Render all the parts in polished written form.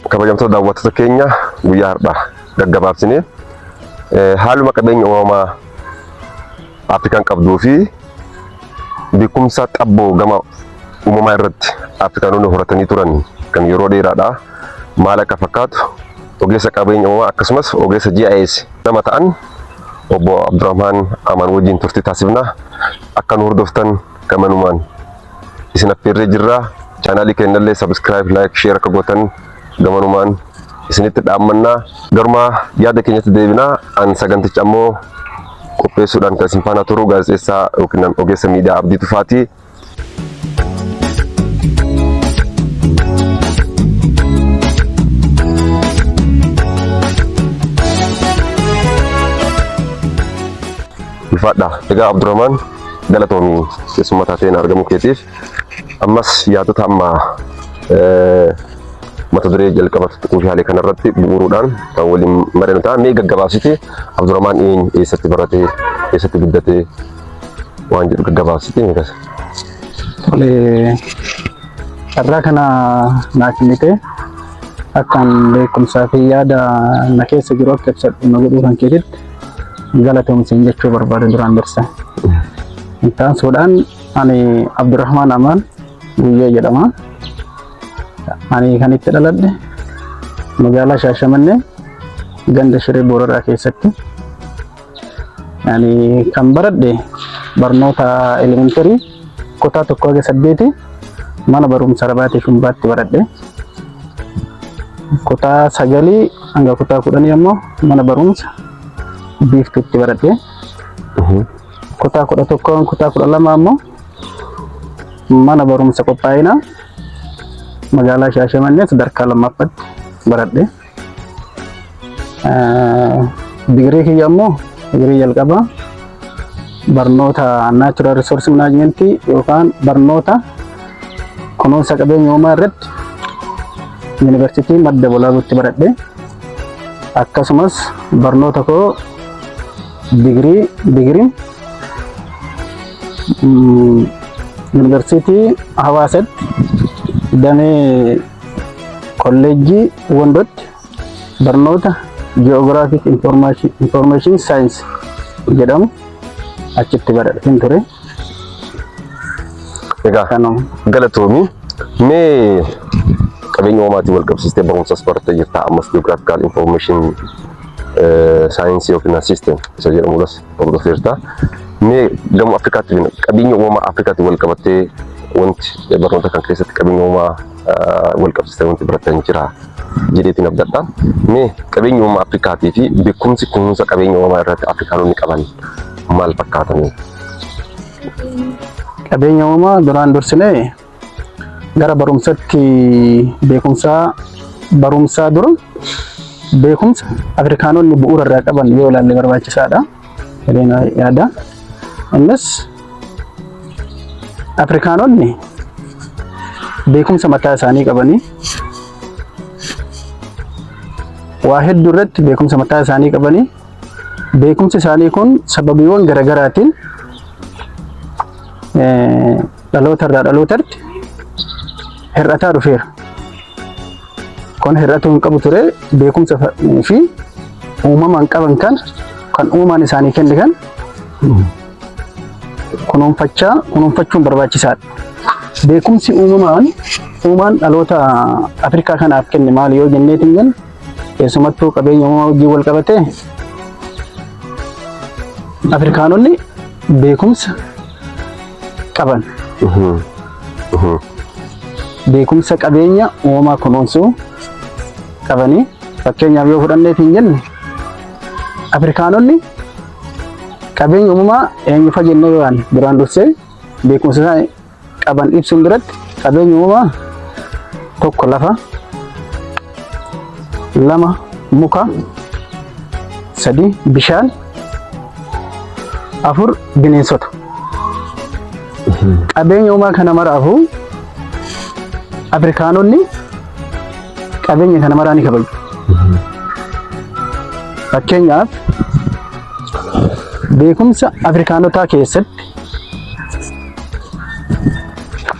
kabajamtoota daawwattoota keenya guyyaa har'aa gaggabaabsinee haaluma qabeenya uumamaa Afrikaan qabduu fi beekumsa xabboo gama uumamaa irratti Afrikaanonni horatanii turan kan yeroo dheeraadhaa maal akka fakkaatu ogeessa qabeenya uumamaa akkasumas ogeessa GIS nama ta'an obbo Abdurrahman Aman wajjin turtii taasifna. Akka nu hordoftan gamanumaan isin affeerree jirra. Chaanaalii keenyallee subscribe, like, share akka gootan gamanumaan isinitti dhaammannaa. Garuma yaada keenyatti deebinaa. An saganticha ammoo qopheessuudhaan kan isin faana turu gaazexeessaa yookiin ogeessa miidiyaa Abdii Tufaatii. Fadha egaa Abdurrahman galatoomii keessummaa taateen argamu keetiif ammas yaadota amma mata duree jalqabatu tuquufii kanarratti bu'uuruudhaan kan waliin mareen ta'a. Mee gaggabaabsite Abdurrahman eessatti barate eessatti guddate waan jedhu gaggabaabsite meeqas? Tole irraa kana naa kennite akkan beekumsaa fi yaada na keessa jiru akka ibsadhu na godhuu kan keetitti galatoomsiin jechuu barbaade duraan dursa. Intaan suudhaan ani Abdurrahman Aman Guyyee jedhama. Ani kan itti dhaladhe magaalaa Shaashamannee ganda Shiree Booraraa keessatti. Ani kan baradhe barnoota elementarii kutaa 1-8 mana barumsa Rabaatee Shumbaatti baradhe. Kutaa 9 hanga kutaa 10 ammoo mana barumsa Biiftuutti baradhe. Kutaa 11 kutaa 12 ammoo mana barumsa qophaa'inaa magaalaa Shaashamannee sadarkaa lammaffaatti baradhe. Digirii kiyya ammoo digirii jalqabaa barnoota Natural Resource Management yookaan barnoota kunuunsa qabeenya uumamaa irratti Yuunivarsiitii Madda Bolaabuutti baradhe. Akkasumas barnoota koo digirii Yuunivarsiitii Hawaasatti damee kolleejjii Wondootti barnoota Geographic Information Science jedhamu achitti baradheen ture. Egaa galatoomii mee qabeenya uumamaatiin wal qabsiistee barumsas barattee jirta. Ammas Geographical Information Science yookiin System isa jedhamuudhas hordofteerta. Mee gama Afrikaatti qabeenya uumamaa Afrikaatti wal qabattee wanti barnoota kan keessatti qabeenya uumamaa wal qabsiistee wanti barattee jira jedheetiin abdadha. Mee qabeenya uumamaa Afrikaatii fi beekumsi kunuunsa qabeenya uumamaa irratti Afrikaanonni qaban maal fakkaatanii? Qabeenya uumamaa duraan dursinee gara barumsatti barumsaa dura beekumsa Afrikaanonni bu'uura irraa qaban yoo ilaalle barbaachisaadha jedheen yaada. Innis Afrikaanonni beekumsa mataa isaanii qabanii waa hedduu irratti beekumsa mataa isaanii qabanii beekumsi isaanii kun sababiiwwan garaagaraatiin dhaloota irraa dhalootatti hir'ataa dhufeera. Kun hir'atuu hin qabu ture beekumsa fi uumamaan qaban kan uumaan isaanii kenne kan kunuunfachuun barbaachisaadha. Beekumsi uumaan dhaloota Afrikaa kanaaf kenne maali yoo jenneetiin jennu keessumattuu qabeenya uumamaa wajjin wal qabatee Afrikaanonni beekumsa qaban. Beekumsa qabeenya uumamaa kunuunsuu qabanii fakkeenyaaf yoo fudhanneetiin jenne Afrikaanonni qabeenya uumamaa eenyu fa'a jennee waan duraan dursee beekumsa isaa qaban ibsuun biratti qabeenya uumamaa tokko lafa, 2 muka, 3 bishaan, 4 bineensota. Qabeenya uumamaa kana maraafuu Afrikaanonni qabeenya kana maraa ni kabaju. Fakkeenyaaf beekumsa Afrikaanotaa keessatti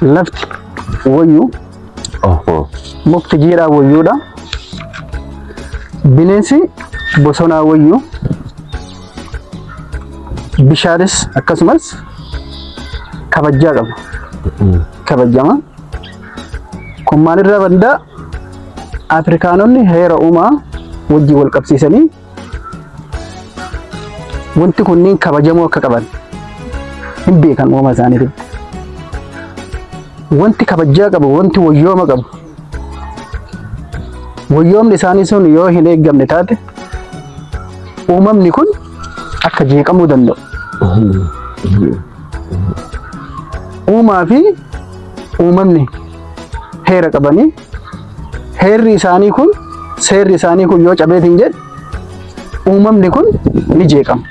lafti wayyuu mukti jiidhaa wayyuudha Bineensi bosonaa wayyuu bishaanis akkasumas kabajaa qaba. Kabajama. Kun maalirraa bandaa Afrikaanonni heera uumaa wajjin wal qabsiisanii wanti kunniin kabajamoo akka qaban hin beekan uumaa isaaniitti. Wanti kabajaa qabu, wanti wayyooma qabu. Wayyoomni isaanii sun yoo hin eeggamne taate uumamni kun akka jeeqamuu danda'u. Uumaa fi uumamni heera qabanii heerri isaanii kun seerri isaanii kun yoo cabeetiin jedhe uumamni kun ni jeeqama.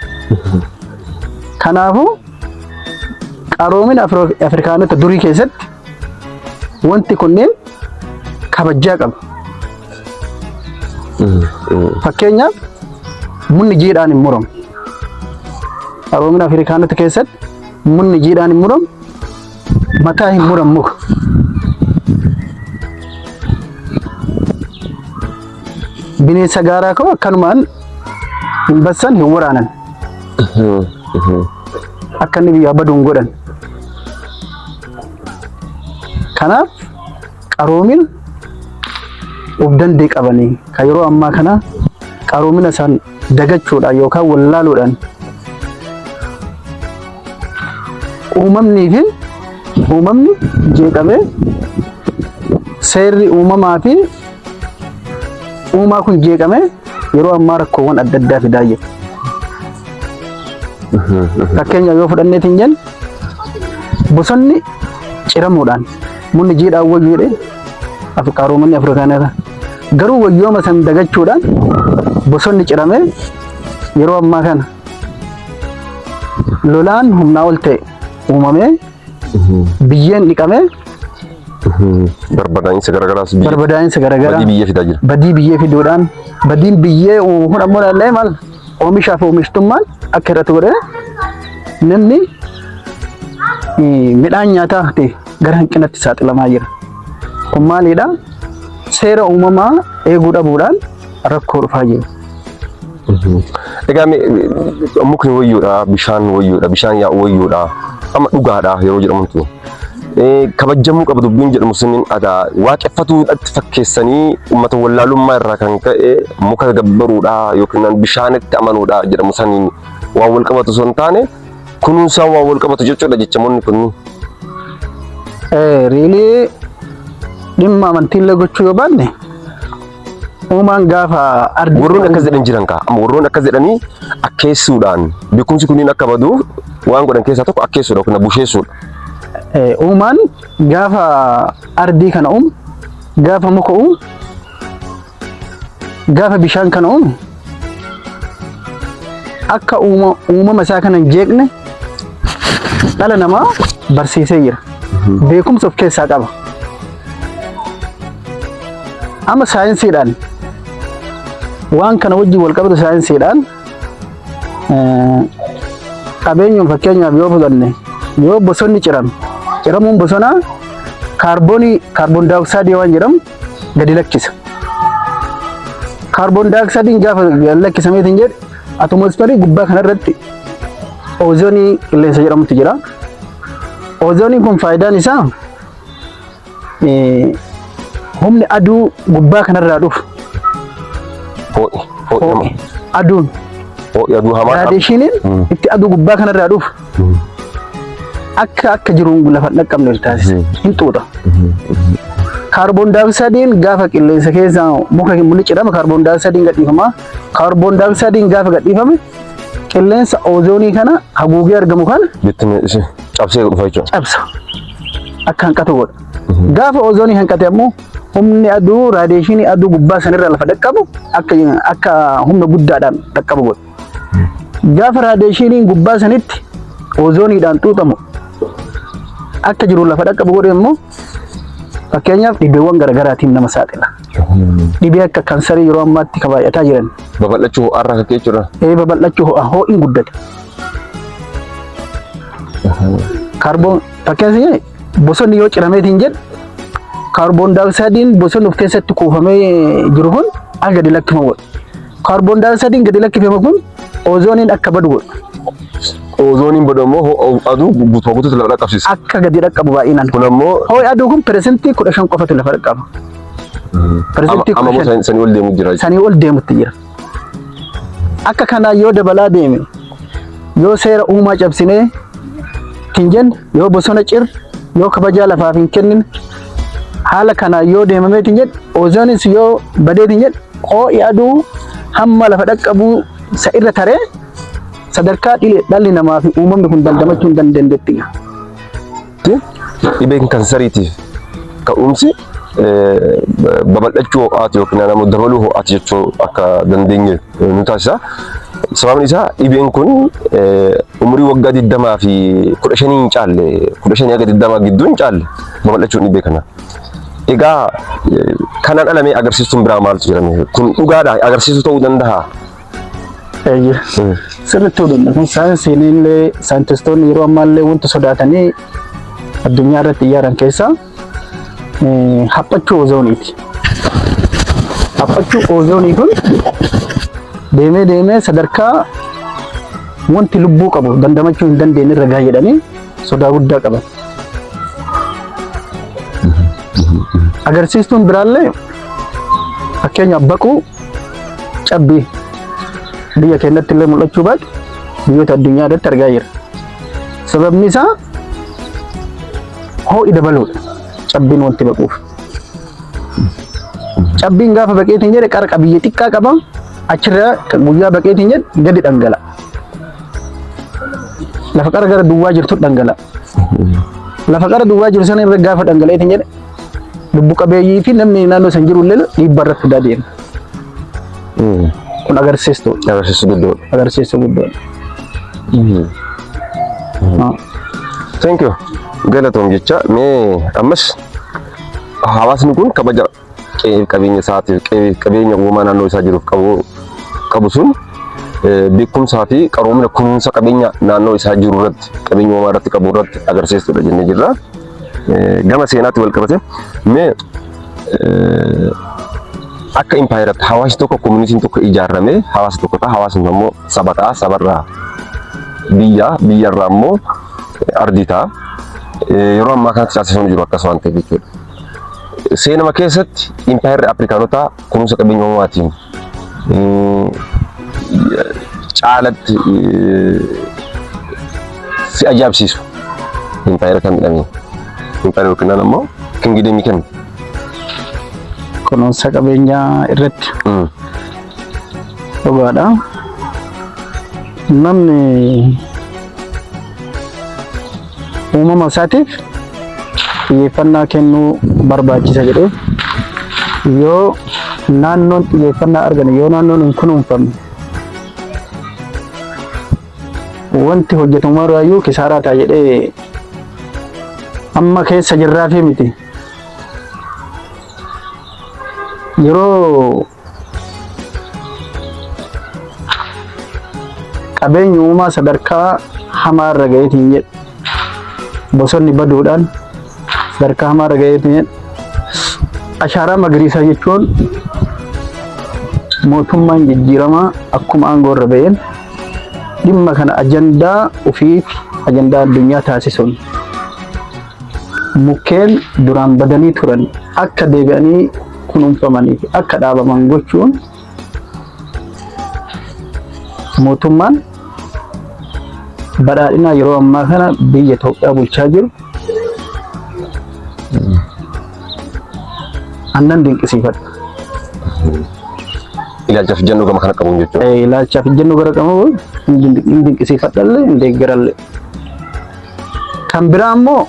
Kanaafuu qaroomina Afrikaanota durii keessatti wanti kunneen kabajaa qaba. Fakkeenyaaf munni jiidhaan hin muramu. Qaroomina Afrikaanota keessatti munni jiidhaan hin muramu, mataa hin muramu muka. Bineensa gaaraa koo akkanumaan hin bassan hin waraanan. Akka inni biyyaa baduu hin godhan. Kanaaf qaroomina of dandee qabanii kan yeroo ammaa kana qaroomina isaan dagachuudhaan yookaan wallaaluudhaan uumamni jeeqamee seerri uumamaa fi uumaa kun jeeqamee yeroo ammaa rakkoowwan adda addaa fidaa jira. Fakkeenyaaf yoo fudhanneetiin jennu bosonni ciramuudhaan munni jiidhaan wayyuu jedhee qaroominni Afrikaanota garuu wayyooma san dagachuudhaan bosonni ciramee yeroo ammaa kana lolaan humnaa ol ta'e uumamee biyyeen dhiqamee barbadaa'insa garagaraas badii biyyee fidaa jira. Badii biyyee fiduudhaan badiin biyyee uumuudhaan mul'allee maal oomishaa fi oomishtummaan akka irratti godhee namni midhaan nyaataa ta'e gara hanqinatti saaxilamaa jira. Kun maalidha? Seera uumamaa eeguu dhabuudhaan rakkoo dhufaa jira. Egaa mukni wayyuudha, bishaan wayyuudha, bishaan yaa'u wayyuudha, amma dhugaadha yeroo jedhamutu. Kabajamuu qaba dubbiin jedhamu suniin aadaa waaqeffatuudhaatti fakkeessanii uummata wallaalummaa irraa kan ka'e muka gabbaruudha yookiin bishaanitti amanuudha jedhamu saniin waan wal qabatu osoo hin taane kunuunsaan waan wal qabatu jechuudha jechamoonni kunniin. Riilii dhimma amantiillee gochuu yoo baanne uumaan gaafa ardii warroon akkas jedhan jiran kaa amma warroon akkas jedhanii akkeessuudhaan beekumsi kunniin akka baduuf waan godhan keessaa tokko akkeessuudha yookiin busheessuudha. Uumaan gaafa ardii kana uumu, gaafa muka uumu, gaafa bishaan kana uumu akka uumama isaa kana hin jeeqne dhala namaa barsiisee jira. Beekumsa of keessaa qaba. Amma saayinsiidhaan waan kana wajjin wal qabatu saayinsiidhaan qabeenyuun fakkeenyaaf yoo fudhanne yoo bosonni ciramuun bosonaa kaarboon daayooksaayidii waan jedhamu gadi lakkisa. Kaarboon daayooksaaydiin gaafa lakkisameetiin jedhe atomoosferii gubbaa kanarratti oozoonii qilleensa jedhamutu jira. Oozooniin kun faayidaan isaa humni aduu gubbaa kanarraa dhufu. Aduun. Raadiyeeshiniin itti aduu gubbaa kanarraa dhufu. Akka jiruun lafa dhaqqabne taasisa. Hin xuuxa. Kaarboon daayooksaaydiin gaafa qilleensa keessaa muka mulli cirama kaarboon daayooksaaydiin gadhiifama. Kaarboon daayooksaaydiin gaafa gadhiifame qilleensa oozoonii kana haguugee argamu kana cabsee dhufa jechuudha. Cabsa. Akka hanqatu godha. Gaafa oozoonii hanqate ammoo humni aduu raadiyeeshinii aduu gubbaa sanirra lafa dhaqqabu akka humna guddaadhaan dhaqqabu godha. Gaafa raadiyeeshiniin gubbaa sanitti oozooniidhaan xuuxamu akka jiru lafa dhaqqabu godhe immoo fakkeenyaaf dhibeewwan garaagaraatiin nama saaxila. Dhibee akka kansarii yeroo ammaatti baay'ataa jiran. Babal'achuu ho'aarraa akka jechuudha. Babal'achuu ho'iin guddate. Kaarboon fakkeenyaaf bosonni yoo cirameetiin jedhu kaarboon daayooksaaydiin bosonni of keessatti kuufamee jiru kun akka gadi lakkifamu godha. Kaarboon daayoksaayidiin gadi lakkifame kun oozooniin akka badu godha. Oozooniin badu immoo aduu guutuu guutuutti lafa dhaqqabsiisa. Akka gadi dhaqqabu baay'inaan. Kun ammoo Ho'i aduu kun persentii 15 qofatu lafa dhaqqaba. Persentii amma immoo sanii ol deemu jira. Sanii ol deemutti jira. Akka kanaa yoo dabalaa deeme yoo seera uumaa cabsinee hin jenne yoo bosona cir yoo kabajaa lafaaf hin kennin haala kanaa yoo deemamee hin jedhe oozoonis yoo badee hin jedhe ho'i aduu hamma lafa dhaqqabuu isa irra taree sadarkaa dhalli namaa fi uumamni kun dandamachuu hin dandeenyetti. Dhibeen kansariitiif ka'umsi babal'achuu ho'aati yookiin naannoo dabaluu ho'aati jechuu akka dandeenye nu taasisa. Sababni isaa dhibeen kun umurii waggaa 20 fi 15 hin caalle 15 haga 20 gidduu hin caalle babal'achuun dhibee kana. Egaa kanaan alamee agarsiistuun biraa maaltu jedhame kun dhugaadha agarsiisuu ta'uu danda'a. Sirriitti ta'uu danda'a. Saayinsiin illee saayintistoonni yeroo ammaallee wanti sodaatanii addunyaa irratti iyyaaran keessaa haphachuu oozooniiti. Haphachuu oozoonii kun deemee sadarkaa wanti lubbuu qabu dandamachuu hin dandeenye irra gahaa jedhanii sodaa guddaa qaban. Agarsiistuun biraallee fakkeenyaaf baquu cabbii biyya keenyatti illee mul'achuu baate biyyoota addunyaa irratti argaa jirra. Sababni isaa ho'i dabaluudha. Cabbiin wanti baquuf. Cabbiin gaafa baqeetiin jedhe qara qabiyyee xiqqaa qaba. Achirraa guyyaa baqeetiin jedhe gadi dhangala'a. Lafa qara gara duwwaa jirtu dhangala'a. Lafa qara duwwaa jiru sana irra gaafa dhangala'eetiin jedhe lubbu qabeeyyii fi namni naannoo san jiru illee dhiibba irratti deema. Kun agarsiistuu. Agarsiistuu guddoodha. Agarsiistuu guddoodha. Thank you. Galatoom jecha mee ammas hawaasni kun kabaja qabeenya isaatiif qabeenya uumamaa naannoo isaa jiruuf qabu sun beekumsaa fi qaroomina kunuunsa qabeenya naannoo isaa jiru irratti qabeenya uumamaa irratti qabu irratti agarsiistuudha jennee jirra. Gama seenaatti wal qabate mee akka impaayiraatti hawaasni tokko koominitiin tokko ijaaramee hawaasa tokko ta'a hawaasni immoo saba ta'a sabarraa biyyarraa immoo ardii ta'a. Yeroo ammaa kanatti taasifamaa jiru akkas waan ta'eef jechuudha. Seenama keessatti impaayirri Afrikaanotaa kunuunsa qabeenya uumamaatiin caalatti si ajaa'ibsiisu. Impaayira kan jedhame. Impaayira yookiin ammoo kingidemii kennu. Kunuunsa qabeenyaa irratti dhugaadha. Namni uumama isaatiif xiyyeeffannaa kennuu barbaachisa jedhee yoo naannoon xiyyeeffannaa argane yoo naannoon hin kunuunfamne wanti hojjetamu maraayyuu kisaaraa ta'a jedhee amma keessa jirraafi miti. Yeroo qabeenyi uumamaa sadarkaa hamaa irra ga'eetiin jedhu bosonni baduudhaan sadarkaa hamaa irra ga'eetiin jedhu ashaaraa magariisaa jechuun mootummaan jijjiiramaa akkuma aangoo irra ba'een dhimma kana ajandaa ofiif ajandaa addunyaa taasisuun mukkeen duraan badanii turan akka deebi'anii kunuunfamanii fi akka dhaabaman gochuun mootummaan badhaadhinaa yeroo ammaa kana biyya Itoophiyaa bulchaa jiru annan dinqisiifadha. Ilaalchaaf jennuu gama kana qabuun jechuudha. Ilaalchaaf jennuu gara qabu hin dinqisiifadhallee hin deeggarallee. Kan biraa immoo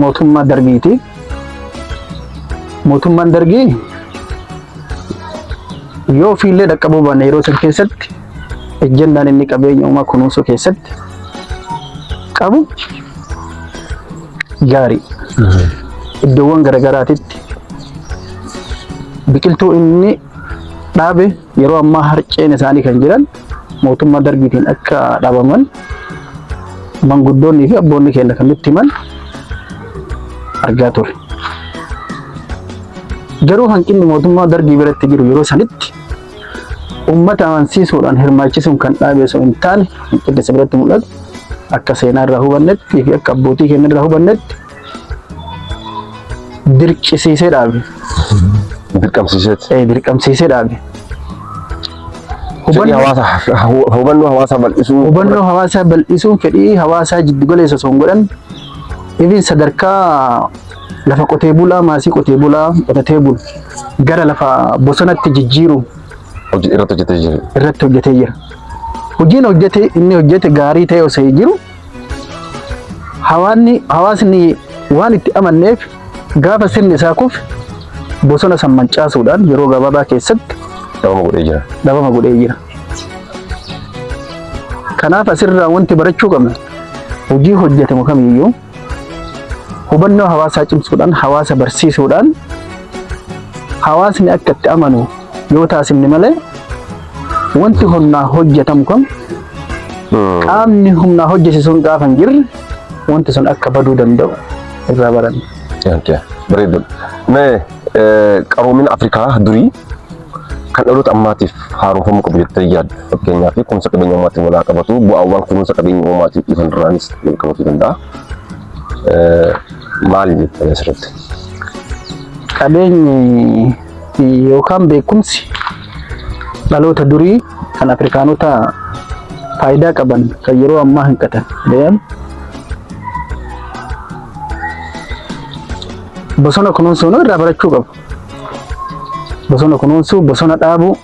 mootummaa dargiiti. Mootummaan dargii yoo ofiillee dhaqqabuu baanne yeroo san keessatti ejjendaan inni qabeenya uumaa kunuunsuu keessatti qabu gaarii. Iddoowwan garaagaraatitti biqiltuu inni dhaabe yeroo ammaa harceen isaanii kan jiran mootummaa dargiitiin akka dhaabaman manguddoonnii fi abboonni keenya kan nutti himan argaa ture. Garuu hanqinni mootummaa dargii biratti jiru yeroo sanitti ummata amansiisuudhaan hirmaachisuun kan dhaabe osoo hin taane qilleensa biratti mul'atu akka seenaa irraa hubannetti fi akka abbootii keenya irraa hubannetti dirqisiisee dhaabe. Dirqamsiisee dhaabe. Hubannoo hawaasaa bal'isuun fedhii hawaasaa jiddu galeessa osoo hin godhan even sadarkaa lafa qotee bulaa maasii qotee bulaa qotatee bulu gara lafa bosonatti jijjiiru irratti hojjetee jira. Hojiin inni hojjete gaarii ta'e osoo jiru hawaasni waan itti amanneef gaafa sirni isaa kufe bosona san mancaasuudhaan yeroo gabaabaa keessatti dhabama godhee jira. Kanaaf asirraa wanti barachuu qabna hojii hojjetamu kamiyyuu hubannoo hawaasaa cimsuudhaan hawaasa barsiisuudhaan hawaasni akka itti amanu yoo taasifne malee wanti humnaa hojjetamu kam qaamni humnaa hojjesiisuun gaafa hin jirre wanti sun akka baduu danda'u irraa baranna. Bareedu. Qaroomina Afrikaa durii kan dhaloota ammaatiif haaromfamuu qabu jettee yaadda. Fakkeenyaaf kunuunsa qabeenya uumaatiin walaa qabatu bu'aawwan kunuunsa qabeenya uumaatiif dhufan irraanis wal qabatuu danda'a. Maali jettee asirratti? Qabeenyi yookaan beekumsi dhaloota durii kan Afrikaanota faayidaa qaban kan yeroo ammaa hanqatan. Bosona kunuunsuu irraa barachuu qabu. Bosona kunuunsuu, bosona dhaabuu.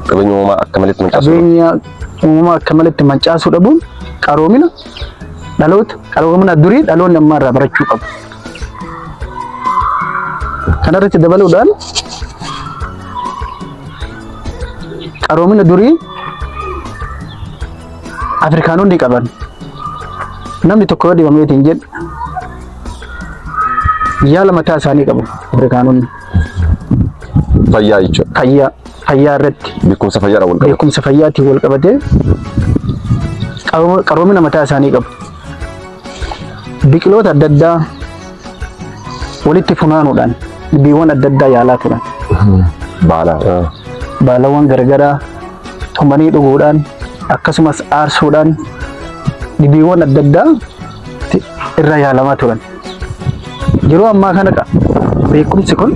Qabeenya uumamaa akka malitti mancaasuu. Qabeenya uumamaa akka malitti mancaasuu dhabuun qaroomina durii dhaloonni ammaa irraa barachuu qabu. Kanarratti dabaluudhaan qaroomina durii Afrikaanonni qaban namni tokko yoo dhibameetiin jedhu yaala mataa isaanii qabu Afrikaanonni. Fayyaa jechuudha. Fayyaa irratti. Beekumsa fayyaadhaan wal qabate. Beekumsa fayyaatiin wal qabatee qaroomina mataa isaanii qabu. Biqiloota adda addaa walitti funaanuudhaan dhibeewwan adda addaa yaalaa turan. Baalawwan garagaraa tumanii dhuguudhaan akkasumas aarsuudhaan dhibeewwan adda addaa irra yaalamaa turan. Yeroo ammaa kana beekumsi kun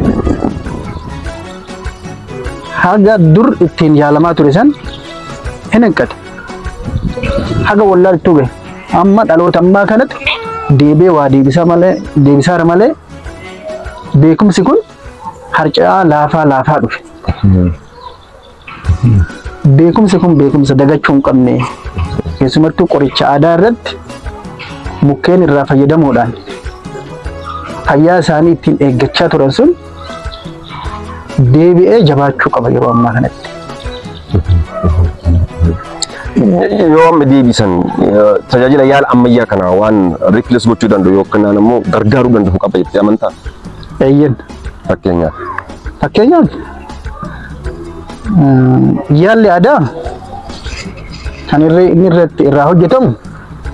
haga dur ittiin yaalamaa ture san hin hanqate. Haga wallaaltuu gahe amma dhaloota ammaa kanatti deebee waa deebisaara malee beekumsi kun harca'aa laafaa dhufe. Beekumsi kun beekumsa dagachuu hin qabne keessumattuu qoricha aadaa irratti mukkeen irraa fayyadamuudhaan fayyaa isaanii ittiin eeggachaa turan sun deebi'ee jabaachuu qaba yeroo ammaa kanatti. Yoo amma deebisan tajaajila yaala ammayyaa kana waan riikilees gochuu danda'u yookaan immoo gargaaruu danda'u qaba jettee amantaa? Eeyyen. Fakkeenyaaf yaalli aadaa kan inni irraa hojjetamu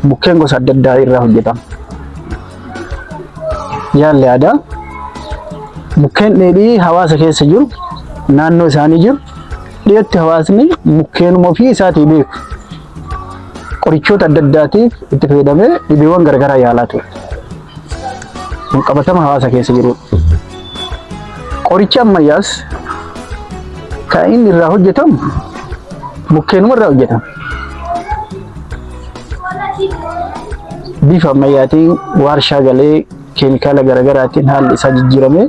mukkeen gosa adda addaa irraa hojjetama. Yaalli aadaa mukkeen dheedhii hawaasa keessa jiru naannoo isaanii jiru dhiyootti hawaasni mukkeenuma ofii isaatii beeku qorichoota adda addaatiif itti fayyadamee dhibeewwan garagaraa yaalaa ture. Kun qabatama hawaasa keessa jirudha. Qorichi ammayyaas kan inni irraa hojjetamu mukkeenuma irraa hojjetama. Bifa ammayyaatiin waarshaa galee keemikaala garagaraatiin haalli isaa jijjiiramee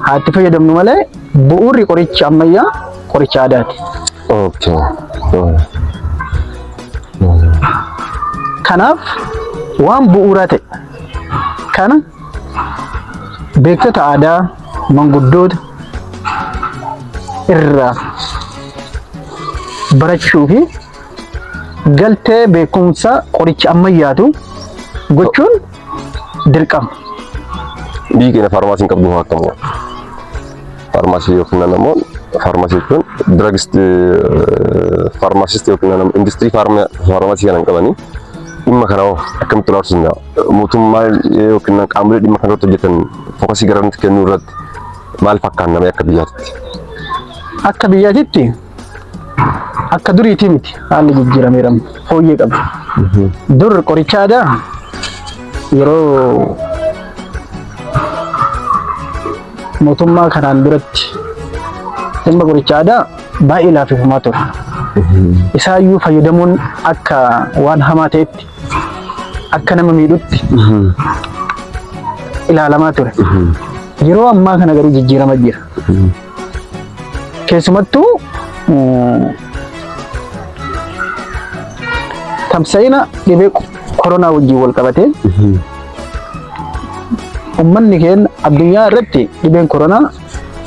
haa itti fayyadamnu malee bu'uurri qoricha ammayyaa qoricha aadaati. Kanaaf waan bu'uuraa ta'e kana beektota aadaa manguddoota irraa barachuu fi galtee beekumsa qoricha ammayyaatu gochuun dirqama. Biyyi keenya faarmaasiin qabdu haa akkam faarmaasii yookiin namoon faarmaasii jechuun faarmaasistii yookiin industirii faarmaasii kan qabanii dhimma kana akkamitti ilaalchisuun mootummaa yookiin qaamolee dhimma kana irratti hojjetan fookasii gara nuti kennuu irratti maal fakkaanname akka biyyaatti? akka biyyaatitti akka duriitii miti haalli jijjiirameera fooyyee qaba. Dur qoricha aadaa yeroo mootummaa kanaan duratti dhimma qoricha aadaa baay'ee laaffifamaa ture. Isaayyuu fayyadamuun akka waan hamaa ta'etti akka nama miidhutti ilaalamaa ture. Yeroo ammaa kana garuu jijjiirama jira. Keessumattuu tamsa'ina dhibee koronaa wajjin wal qabatee ummanni keenya addunyaa irratti dhibeen koronaa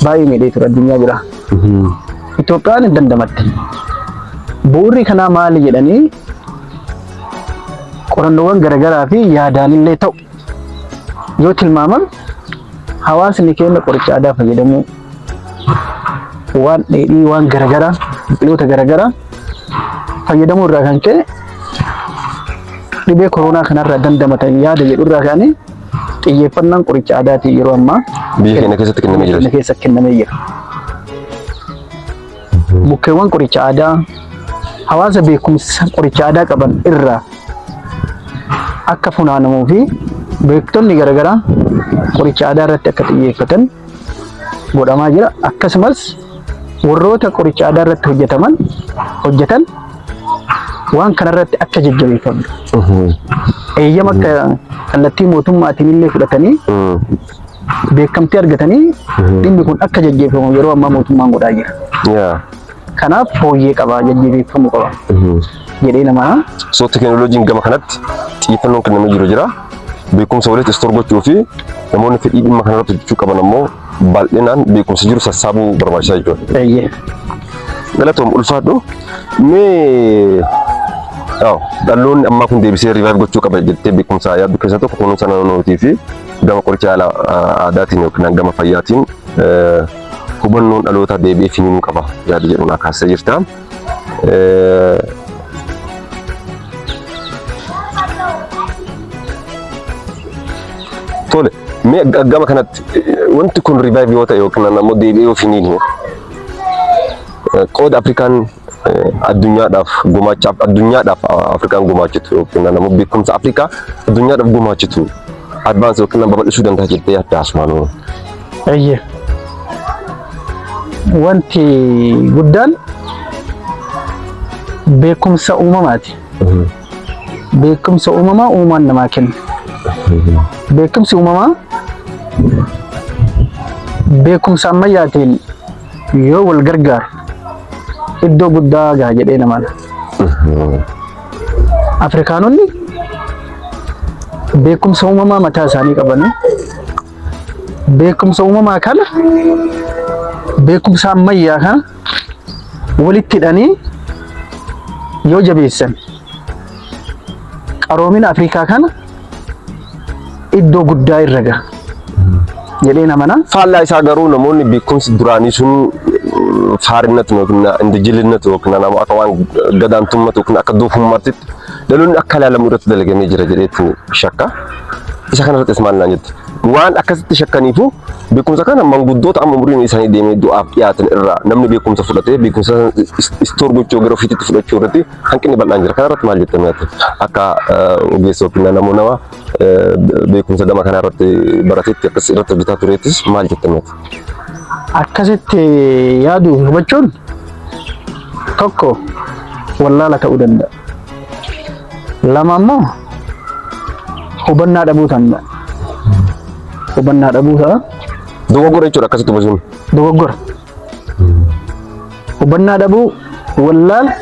baay'ee miidhee ture addunyaa bira. Itoophiyaan hin dandamatte. Bu'uurri kanaa maali jedhanii qorannoowwan garaagaraa fi yaadaanillee ta'u yoo tilmaaman hawaasni keenya qoricha aadaa fayyadamuu waan dheedhii waan garaagaraa biqiloota garaagaraa fayyadamuu irraa kan ka'e dhibee koronaa kanarraa dandamatan yaada jedhu irraa ka'anii xiyyeeffannaan qoricha aadaatii yeroo ammaa biyya keenya keessatti kennamee jira. Mukkeewwan qoricha aadaa hawaasa beekumsa qoricha aadaa qaban irraa akka funaanamuu fi beektonni garaagaraa qoricha aadaa irratti akka xiyyeeffatan godhamaa jira. Akkasumas warroota qoricha aadaa irratti hojjetan waan kanarratti akka jajjabeeffamu. Eeyyama akka kallattii mootummaatiin illee fudhatanii beekamtii argatanii dhimmi kun akka jajjabeeffamu yeroo ammaa mootummaan godhaa jira. Kanaaf fooyyee qaba, jajjabeeffamuu qaba jedhee namaa. So teknooloojiin gama kanatti xiyyeeffannoon kennamee jiru jira. Beekumsa walitti istoor gochuu fi namoonni fedhii dhimma kanarratti hojjechuu qaban ammoo bal'inaan beekumsa jiru sassaabuu barbaachisaa jechuudha. Galatoom ulfaadhu. Mee dhaloonni ammaa kun deebisee riivaayiv gochuu qaba jettee beekumsa yaaddu keessaa tokko kunuunsa naannootii fi gama qoricha aadaatiin yookiin gama fayyaatiin hubannoon dhalootaa deebi'ee finiinuu qaba yaada jedhuun akaasee jirta. Tole, mee gama kanatti wanti kun riivaayiv yoo ta'e yookiin ammoo deebi'ee yoo finiinu qooda Afrikaan addunyaadhaaf Afrikaan gumaachitu yookiin ammoo beekumsa Afrikaa addunyaadhaaf gumaachitu advance yookiin babal'isuu danda'a jettee yaadda asumaanuu. Wanti guddaan beekumsa uumamaati. Beekumsa uumamaa uumaan namaa kenna. Beekumsi uumamaa beekumsa ammayyaatiin yoo wal gargaare iddoo guddaa gaha jedhee namaan. Afrikaanonni beekumsa uumamaa mataa isaanii qabanii beekumsa uumamaa kana beekumsa ammayyaa kana walitti hidhanii yoo jabeessan qaroomina Afrikaa kana iddoo guddaa irra gaha jedhee namana. Faallaa isaa garuu namoonni beekumsi duraanii sun faarinatu yookiin indijilinatu yookiin nama akka waan gadaantummatu yookiin akka doofummaatti dhaloonni akka ilaalamu irratti dalaganii jira jedheetti shakka. Isa kanarrattis maal naan jette? Waan akkasitti shakkaniifu beekumsa kana manguddoota amma umuriin isaanii deemee du'aaf dhiyaatan irraa namni beekumsa fudhatee beekumsa istoor gochuu gara ofiitti fudhachuu irratti hanqinni bal'aan jira. Kanarratti maal jettanii yaaddu? Akka ogeessa yookiin nama beekumsa gama kanarratti barateetti akkas irratti hojjetaa tureettis maal jettanii yaaddu? Akkasitti yaadu hubachuun tokko wallaala ta'uu danda'a. Lama ammoo hubannaa dhabuu danda'a. Hubannaa dhabuu ta'a. Dogoggora jechuudha akkasitti hubachuun. Dogoggora. Hubannaa dhabuu wallaala.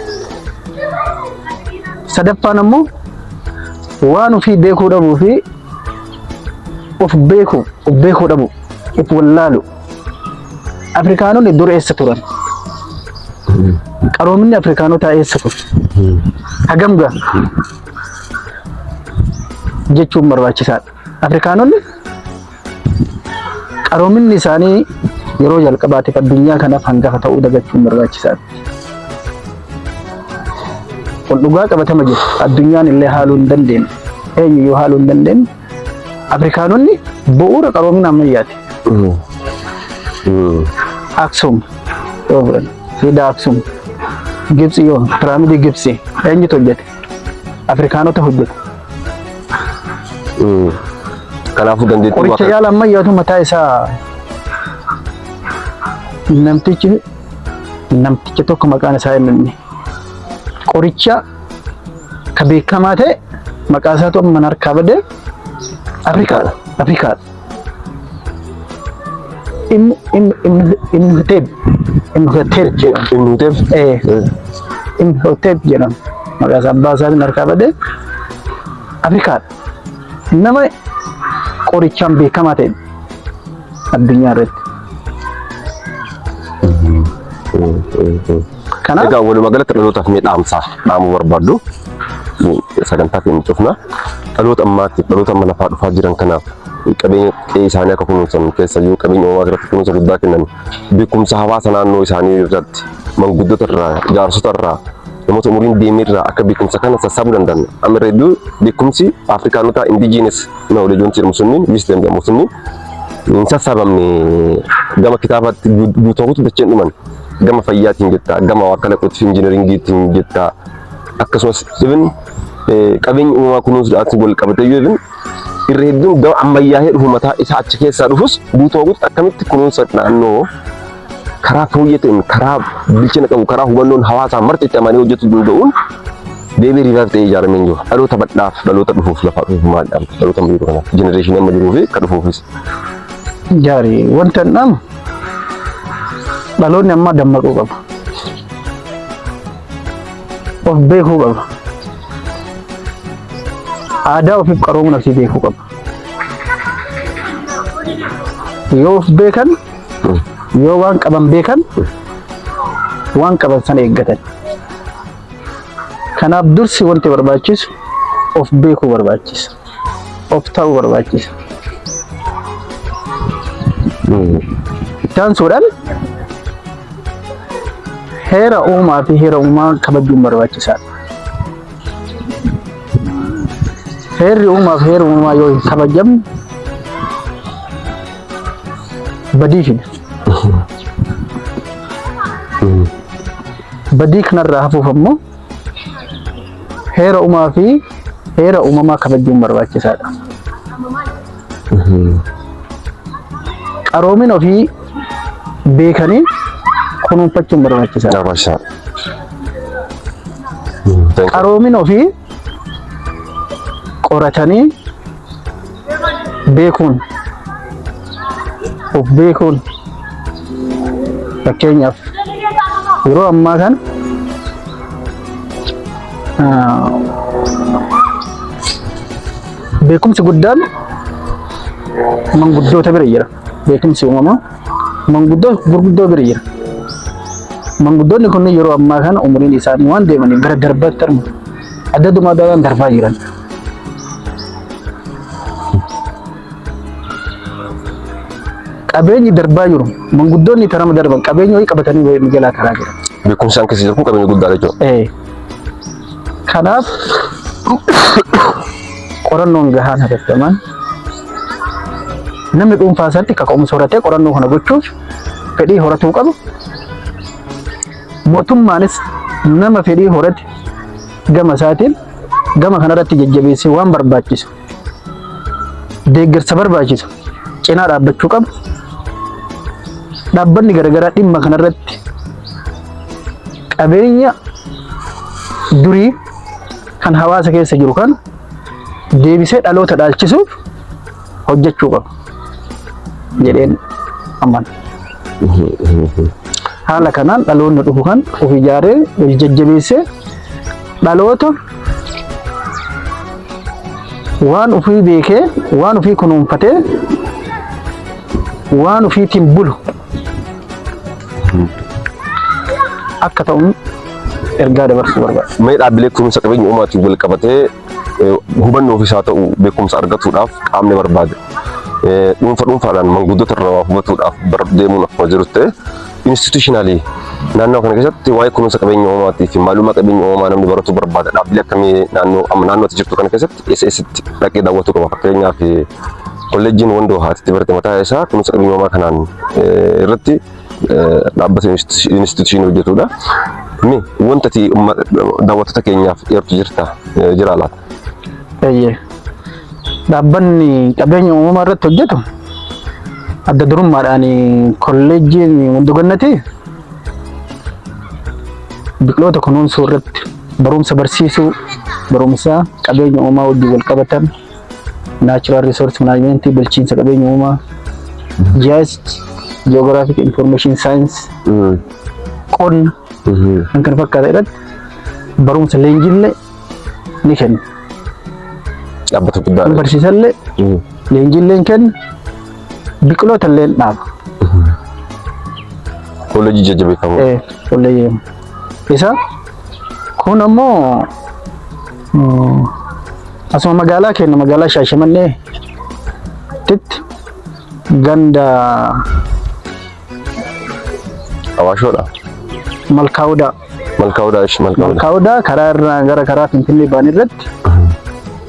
Sadaffaan ammoo waan ofii beekuu dhabuu fi of beekuu dhabu of wallaalu. Afrikaanonni dur eessa turan? Qaroominni Afrikaanotaa eessa ture? Hagam gaha jechuun barbaachisaadha. Afrikaanonni qaroominni isaanii yeroo jalqabaatiif addunyaa kanaaf hangafa ta'uu dagachuun barbaachisaadha. Kun dhugaa qabatama jiru. Addunyaan illee haaluu hin dandeenye. Eenyu yoo haaluu hin dandeenye Afrikaanonni bu'uura qaroomina ammayyaati. Aksum, Siidaa Aksum. Gibsi yoo piraamidii Gibsi eenyutu hojjete? Afrikaanota hojjete. Kanaafuu dandeettii Qoricha yaala ammayyaatu mataa isaa namtichi tokko maqaan isaa himne qoricha ka beekamaa ta'e maqaa isaatu amma harkaa badee Afrikaa Imhotep jedhama maqaa isaa abbaa isaatiin harkaa badee Afrikaa nama qorichaan beekamaa ta'e addunyaa irratti. Egaa walumaa galatti dhalootaaf mee dhaamuu barbaaddu sagantaa keenya cufna dhaloota ammaatti dhaloota amma lafaa dhufaa jiran kanaaf qabeenya qe'ee isaanii akka kunuunsan keessayyuu qabeenya uumaa irratti kunuunsa guddaa kennan beekumsa hawaasa naannoo isaanii irratti manguddota irraa jaarsota irraa namoota umuriin deemee irraa akka beekumsa kana sassaabuu danda'an amma irra hedduu beekumsi Afrikaanota indijiinis knowledge jedhamu sunniin wisdom jedhamu sunniin hin sassaabamne gama kitaabaatti guutuutu dacheen dhuman gama fayyaatiin jettaa gama wakkala qotii injineeringiitiin jettaa akkasumas even qabeenya uumamaa kunuunsuudhaan wal qabatee yoo even irra hedduun gama ammayyaa'ee dhufu mataa isaa achi keessaa dhufus guutuutu akkamitti kunuunsa naannoo karaa fooyyee ta'een karaa bilchina qabu karaa hubannoon hawaasaa marti itti amanee hojjetu danda'uun deebii riivaaf ta'ee ijaaramee jiru dhaloota badhaaf dhaloota dhufuuf lafaa dhufuuf maadhaan dhaloota amma jiru kanaaf jenereeshinii amma jiruu fi kan dhufuufis. Jaarii wanta nama dhaloonni ammaa dammaquu qaba. Of beekuu qaba. Aadaa ofiif qaroomuu nafsii beekuu qaba. Yoo of beekan yoo waan qaban beekan waan qaban sana eeggatan. Kanaaf dursi wanti barbaachisu of beekuu barbaachisa. Of ta'uu barbaachisa. Taansuudhaan heera uumaa fi heera uumaa kabajuun barbaachisaadha. Heerri uumaa fi heera uumaa yoo hin kabajamne badii fida. Badii kanarraa hafuuf ammoo heera uumaa fi heera uumamaa kabajuun barbaachisaadha. Qaroomin ofii beekanii kunuunfachuun barbaachisaadha. Qaroomin ofii qoratanii beekuun of beekuun fakkeenyaaf yeroo ammaa kan beekumsi guddaan manguddoota bira jira. Beekumsi uumamaa gurguddoo bira jira. Manguddoonni kun yeroo ammaa kana umuriin isaanii waan deemaniif gara darbaatti argamu. Adda addumaadhaan darbaa jiran. Qabeenyi darbaa jiru manguddoonni tarama darban qabeenya wayii qabatanii mijalaa karaa jiran. Beekumsaan keessa jiru kun qabeenya guddaadha jechuudha. Kanaaf qorannoon gahaan hatattaman namni dhuunfaa isaatti kaka'umsa horatee qorannoo kana gochuuf fedhii horatuu qaba. Mootummaanis nama fedhii horate gama isaatiin gama kanarratti jajjabeessee waan barbaachisu deeggarsa barbaachisu cinaa dhaabbachuu qaba. Dhaabbanni garaagaraa dhimma kanarratti qabeenya durii kan hawaasa keessa jiru kan deebisee dhaloota dhaalchisuuf hojjechuu qaba jedheen amana. Haala kanaan dhaloonni dhufu kan of ijaaree of jajjabeessee dhaloota waan ofii beekee waan ofii kunuunfatee waan ofiitiin bulu akka ta'uun ergaa dabarsuu barbaada. Mee dhaabbilee kunuunsa qabeenya uumaatiin wal qabatee hubannoo ofiisaa ta'u beekumsa argachuudhaaf qaamni barbaade dhuunfaadhaan manguddota irraa hubatuudhaaf deemuun akkuma jiru ta'e institutionally naannoo kana keessatti waa'ee kunuunsa qabeenya uumaatii fi maalummaa qabeenya uumamaa namni baratu barbaada. Dhaabbilee akkamii naannootti jirtu kana keessatti eessatti dhaqee daawwachuu qaba. Fakkeenyaaf kolleejjiin Wandoo Haatitti barte mataa isaa kunuunsa qabeenya uumamaa kanaan irratti dhaabbata instituushinii hojjetudha. Mee wanta ati daawwattoota keenyaaf dhiyeessu jira laata? Dhaabbanni qabeenya uumamaa irratti hojjetu adda durummaadhaan kolleejjiin Hundugannati biqiloota kunuunsuu irratti barumsa barsiisuu, barumsa qabeenya uumamaa wajjin wal qabatan, natural resource management, bulchiinsa qabeenya uumamaa, GIS, geographic information science, qonna kan kana fakkaatan irratti barumsa leenjiillee ni kenna. Dhaabbata guddaa barsiisallee leenjiillee kenna, biqiloota illee dhaaba. Kolleejjii jajjabeeffamuu. Kolleejjii isa kun ammoo asuma magaalaa keenya magaalaa Shaashamannee titti ganda Awaashoodha. Malkaawudaa karaa irraa gara karaa Finfinnee ba'an irratti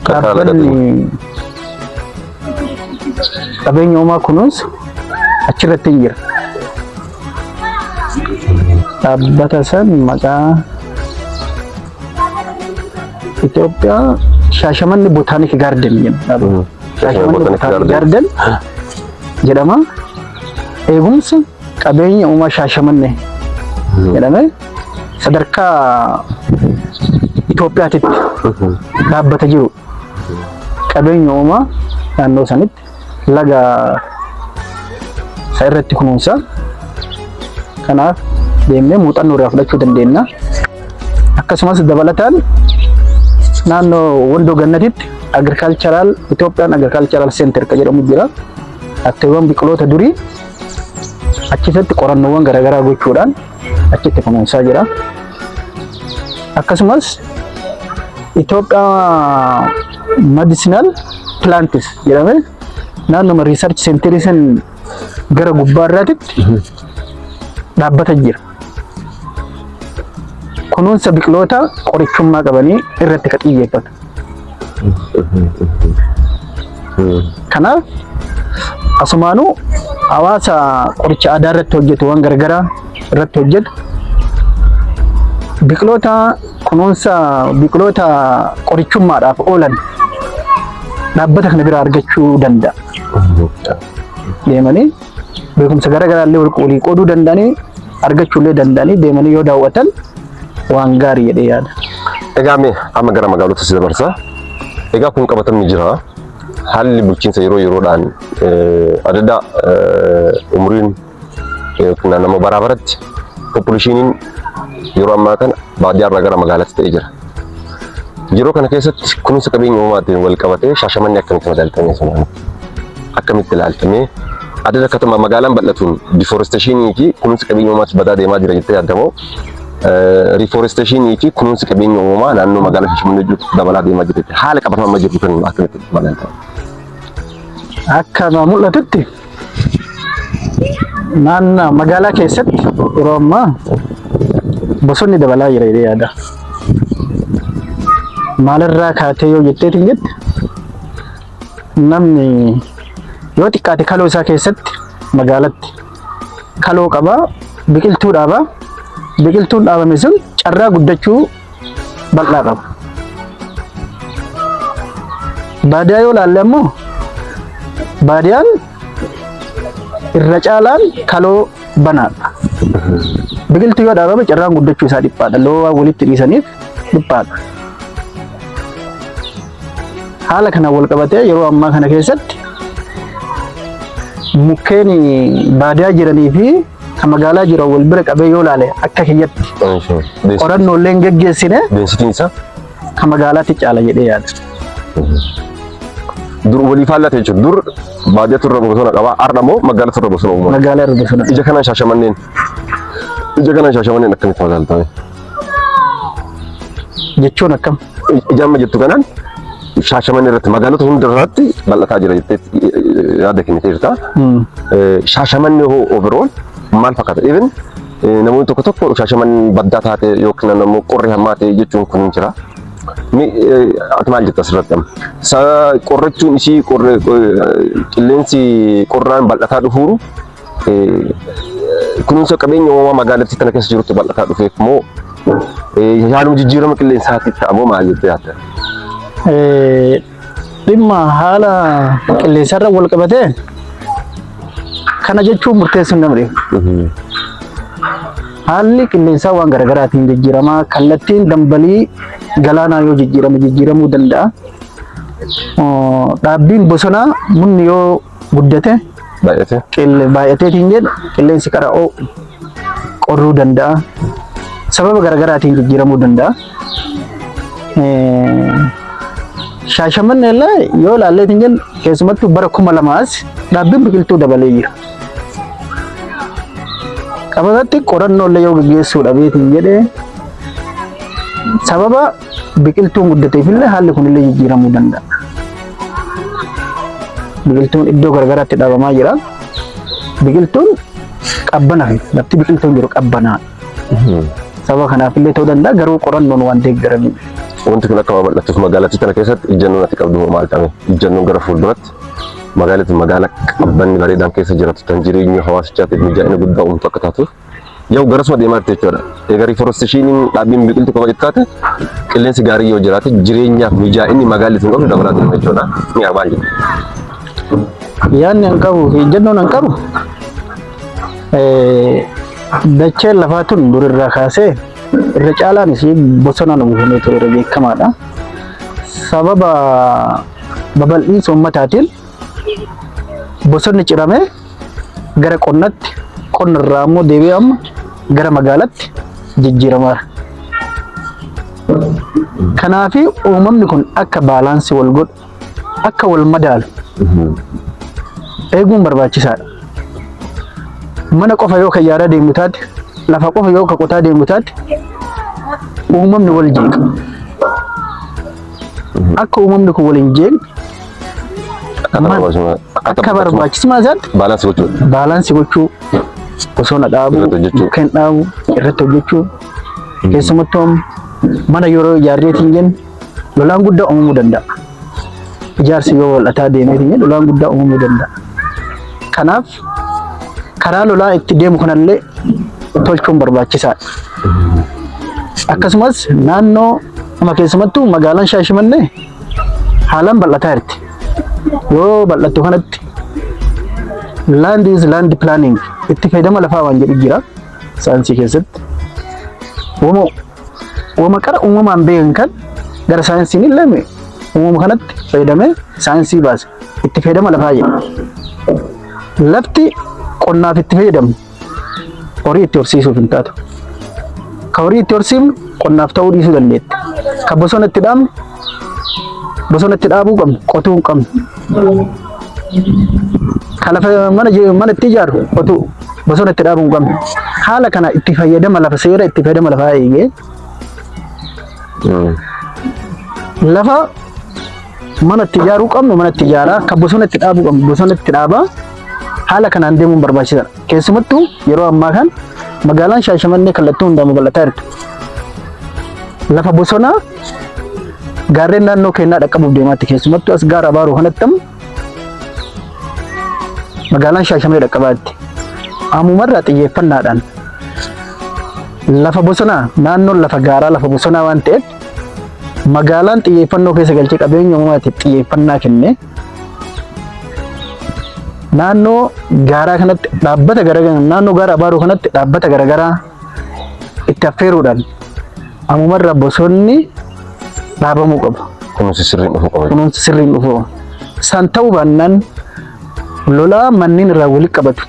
dhaabbanni qabeenya uumamaa kunuunsu achirratti hin jira. Dhaabbata san maqaa Itoophiyaa Shaashamannee Botanic Garden jedhama. Shaashamannee Botanic Garden jedhama. Eegumsa qabeenya uumamaa Shaashamannee jedhame sadarkaa Itoophiyaatitti dhaabbata jiru. Qabeenya uumamaa naannoo sanitti laga isa irratti kunuunsa. Kanaaf deemnee muuxannoo irraa fudhachuu dandeenya. Akkasumas dabalataan naannoo Wondoo Gannatitti agricultural Ethiopian agricultural center ka jedhamu jira. Aktiiwwan biqiloota durii achitti qorannoowwan garaagaraa gochuudhaan achitti kunuunsaa jira. Akkasumas Ethiopia medicinal plants jedhame naannoo research center san gara gubbaa irraatitti dhaabbata jira. Kunuunsa biqiloota qorichummaa qabanii irratti ka xiyyeeffatu. Kanaaf asumaanuu hawaasa qoricha aadaa irratti hojjetu waan garagaraa irratti hojjetu biqiloota kunuunsa biqiloota qorichummaadhaaf oolan dhaabbata kana biraa argachuu danda'a. Deemanii beekumsa garagaraa illee walii qooduu danda'anii argachuu illee danda'anii deemanii yoo daawwatan waan gaarii jedhee yaada. Egaa mee amma gara magaalota si dabarsa. Egaa kun qabatamni jira. Haalli bulchiinsa yeroodhaan adda umriin yookiin nama baraa baratti populeshiniin yeroo ammaa kana baadiyyaa irraa gara magaalaatti ta'ee jira. Yeroo kana keessatti kunuunsa qabeenya uumamaatiin wal qabatee Shaashamannee akkamitti madaaltamee sunaan akkamitti ilaaltamee adda katama magaalaan bal'atuun deforestation fi kunuunsa qabeenya uumamaatti badaa deemaa jira jettee yaadamoo reforestation fi kunuunsa qabeenya uumamaa naannoo magaalaa Shaashamannee jiru dabalaa deemaa jirti. Haala qabatama amma jiru kan akkamitti madaaltama? Akka mul'atutti naannoo magaalaa keessatti yeroo ammaa bosonni dabalaa jira jedhee yaada. Maalirraa kaatee yoo jetteetiin jette namni yoo xiqqaate kaloo isaa keessatti magaalatti kaloo qabaa biqiltuu dhaabaa. Biqiltuun dhaabame sun carraa guddachuu bal'aa qaba. Baadiyyaa yoo ilaalle ammoo baadiyyaan irra caalaan kaloo banaadha. Biqiltuu yoo dhaabame carraan guddachuu isaa dhiphaadha. Loowwan walitti dhiisaniif dhiphaadha. Haala kana wal qabatee yeroo ammaa kana keessatti mukkeen baadiyyaa jiranii fi kan magaalaa jiran wal bira qabee yoo ilaale akka kiyyatti qorannoo illee geggeessine deensitiin isaa kan magaalaatti caala jedhee yaada. Dur walii faallate jechuudha. Dur baadiyyaa turre bosona qaba. Har'a immoo magaalaa turre bosona uumama. Magaalaa irra bosona. Ija kanaan Shaashamanneen akkamitti madaaltame? Jechuun akkam? Ija amma jettu kanaan Shaashamannee irratti magaalota hunda irratti bal'ataa jira jettee yaada kennitee jirta. Shaashamannee hoo overall maal fakkaata? Even namoonni tokko Shaashamannee baddaa taate yookiin immoo qorri hammaa ta'e jechuun kun jira. Ati maal jetta asirratti amma? Qorrachuun ishii qilleensi qorraan bal'ataa dhufuuru kunuunsa qabeenya uumamaa magaalattii tana keessa jirutti bal'ataa dhufeef moo haaluma jijjiirama qilleensaatti ta'amoo maal jettee yaadda? Dhimma haala qilleensarra wal qabatee kana jechuun murteessuun nama dhibu. Haalli qilleensaa waan garaagaraatiin jijjiiramaa kallattiin dambalii galaanaa yoo jijjiiramuu danda'a. Dhaabbiin bosonaa munni yoo guddate baay'ateetiin jedhu qilleensi karaa qorruu danda'a. Sababa garaagaraatiin jijjiiramuu danda'a. Shaashamannee illee yoo ilaalleetiin jennu keessumattuu bara 2000 dhaabbiin biqiltuu dabalee jira. Qabatatti qorannoo illee yoo gaggeessuu dhabeetiin jedhee sababa biqiltuun guddateef illee haalli kun illee jijjiiramuu danda'a. Biqiltuun iddoo garaagaraatti dhaabamaa jira. Biqiltuun qabbanaa fi lafti biqiltuun jiru qabbanaa. Sababa kanaaf illee ta'uu danda'a garuu qorannoon waan deeggarame. Wanti kun akka babal'atuuf magaalattii tana keessatti ijjannoon ati qabdu maal ta'e? Ijjannoon gara fuulduratti magaalaa qabbanni bareedaan keessa jiraatu tan jireenya hawaasichaatiif mijaa'ina guddaa uumtu akka taatuuf yoo garasuma deemaa jirti jechuudha. Egaa riiforesteeshiniin dhaabbiin biqiltuu qaba jettaate qilleensi gaarii yoo jiraate jireenyaaf mijaa'inni magaalattiin qabdu dabalaa deema jechuudha. Mi'a maal jedhu? Yaanni an qabu fi ijjannoon an qabu dacheen lafaa tun durirraa kaasee irra caalaan isii bosonaan uwwifamee ture irra beekamaadha. Sababa babal'iinsa uummataatiin bosonni ciramee gara qonnatti, qonna irraa immoo deebi'ee amma gara magaalaatti jijjiiramaa. Kanaafi uumamni kun akka baalaansi wal godhu, akka wal madaalu eeguun barbaachisaadha. Mana qofa yoo kan yaadaa deemu taate, lafa qofa yoo kan qotaa deemu taate uumamni wal jeeqa. Akka uumamni kun wal hin jeeqne akka barbaachisummaa isaatti baalaansii gochuu, bosona dhaabuu, mukkeen dhaabuu, irratti hojjechuu. Keessumattuu mana yeroo ijaarreetiin jennu lolaan guddaa uumamuu danda'a. Ijaarsi yoo wal'ataa deemeetiin jennu lolaan guddaa uumamuu danda'a. Kanaaf karaa lolaa itti deemu kanallee tolchuun barbaachisaadha. Akkasumas naannoo amma keessumattuu magaalaan Shaashimannee haalaan bal'ataa jirti. Yoo bal'attu kanatti land is land planning itti fayyadama lafaa waan jedhu jira saayinsii keessatti. Uumama qara uumamaan beekan kan gara saayinsiin illee uumama kanatti fayyadamee saayinsii baase itti fayyadama lafaa jedha. Lafti qonnaaf itti fayyadamnu horii itti horsiisuuf hin taatu. Ka horii itti horsiifnu qonnaaf ta'uu dhiisuu dandeetti. Ka bosona itti dhaabnu bosona itti dhaabuu qabnu qotuu hin qabnu. Ka lafa mana itti ijaaru qotuu bosona itti dhaabuu hin qabnu. Haala kana itti fayyadama lafa seera itti fayyadama lafaa eegee lafa mana itti ijaaruu qabnu mana itti ijaaraa, ka bosona itti dhaabuu qabnu bosona itti dhaabaa. Haala kanaan deemuun barbaachisaadha. Keessumattuu yeroo ammaa kan magaalaan Shaashamannee kallattii hundaan babal'ataa jirti. Lafa bosonaa gaarreen naannoo keenyaa dhaqqabuuf deemaatti keessumattuu as gaara Abaaroo kanatti magaalaan Shaashamannee dhaqqabaatti. Ammumarraa xiyyeeffannaadhaan lafa bosonaa naannoon lafa gaaraa lafa bosonaa waan ta'eef magaalaan xiyyeeffannoo keessa galchee qabeenya uumamaatiif xiyyeeffannaa kennee naannoo gaaraa kanatti dhaabbata garaagaraa naannoo gaara Abaaroo kanatti dhaabbata garaagaraa itti affeeruudhaan ammumarraa bosonni dhaabamuu qaba. Kunuunsi sirriin dhufuu qaba. Kunuunsi sirriin dhufuu. San ta'uu baannaan lolaa manneen irraa walitti qabatu.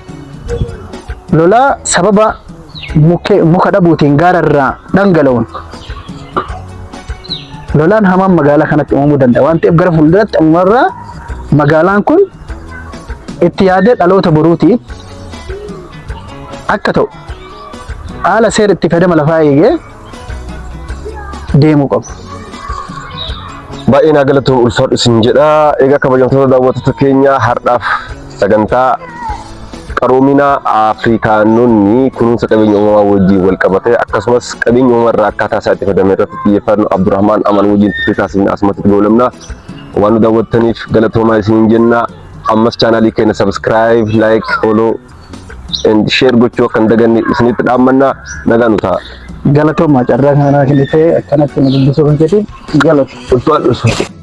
Lolaa sababa muka dhabuutiin gaara irraa dhangala'uun lolaan hamaan magaalaa kanatti uumamuu danda'a waan ta'eef gara fuulduraatti ammumarraa magaalaan kun itti yaadee dhaloota boruutiif akka ta'u haala seera itti fayyadama lafaa eegee deemuu qabu. Baay'ee naa galatoomuu ulfaadhu isin jedha. Egaa kabajamtoota daawwattoota keenya har'aaf sagantaa qaroomina Afrikaanonni kunuunsa qabeenya uumamaa wajjin wal qabatee akkasumas qabeenya uumamaa irraa akkaataa isaa itti fayyadamee irratti xiyyeeffannoo Abdurrahmaan Aman wajjin turtii taasifne asumatti goolabna. Waan nu daawwattaniif galatoomaa isin jenna. Ammas chaanaalii keenya subscribe, like, follow and share gochuu akka hin daganne isinitti dhaammannaa nagaa nu ta'a. Galatooma carraa kana kennitee akkanatti nu dubbisuu kan jedhu galatooma.